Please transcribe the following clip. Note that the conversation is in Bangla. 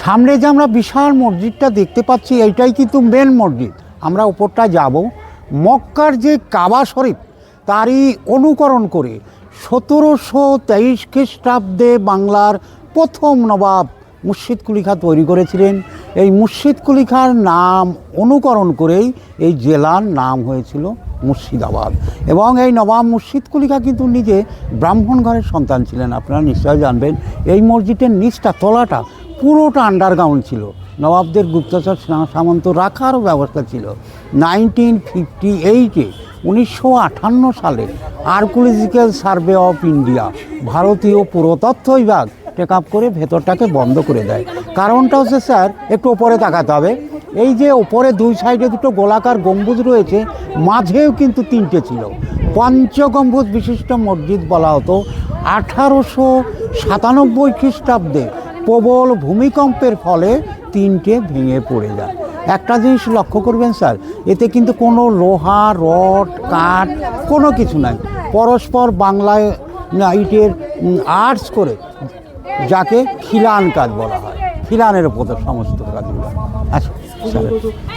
সামনে যে আমরা বিশাল মসজিদটা দেখতে পাচ্ছি এইটাই কিন্তু মেন মসজিদ। আমরা উপরটা যাব। মক্কার যে কাবা শরীফ তারই অনুকরণ করে 1723 খ্রিস্টাব্দে বাংলার প্রথম নবাব মুর্শিদ কুলি খাঁ তৈরি করেছিলেন। এই মুর্শিদ কুলি খাঁর নাম অনুকরণ করেই এই জেলার নাম হয়েছিল মুর্শিদাবাদ। এবং এই নবাব মুর্শিদ কুলি খাঁ কিন্তু নিজে ব্রাহ্মণ ঘরের সন্তান ছিলেন। আপনারা নিশ্চয় জানবেন এই মসজিদের নিচটা তলাটা পুরোটা আন্ডারগ্রাউন্ড ছিল। নবাবদের গুপ্তচর সামন্ত রাখারও ব্যবস্থা ছিল। 1958-এ 1958 সালে আর্কিওলজিক্যাল সার্ভে অফ ইন্ডিয়া, ভারতীয় পুরাতত্ত্ব বিভাগ টেক আপ করে ভেতরটাকে বন্ধ করে দেয়। কারণটা হচ্ছে স্যার, একটু ওপরে তাকাতে হবে। এই যে ওপরে দুই সাইডে দুটো গোলাকার গম্বুজ রয়েছে, মাঝেও কিন্তু তিনটে ছিল। পঞ্চগম্বুজ বিশিষ্ট মসজিদ বলা হতো। 1897 খ্রিস্টাব্দে প্রবল ভূমিকম্পের ফলে তিনটে ভেঙে পড়ে যায়। একটা জিনিস লক্ষ্য করবেন স্যার, এতে কিন্তু কোনো লোহা, রড, কাঠ কোনো কিছু নাই। পরস্পর বাংলায় ইটের আর্টস করে, যাকে খিলান কাজ বলা হয়। খিলানের উপর সমস্ত কাজগুলো। আচ্ছা স্যার।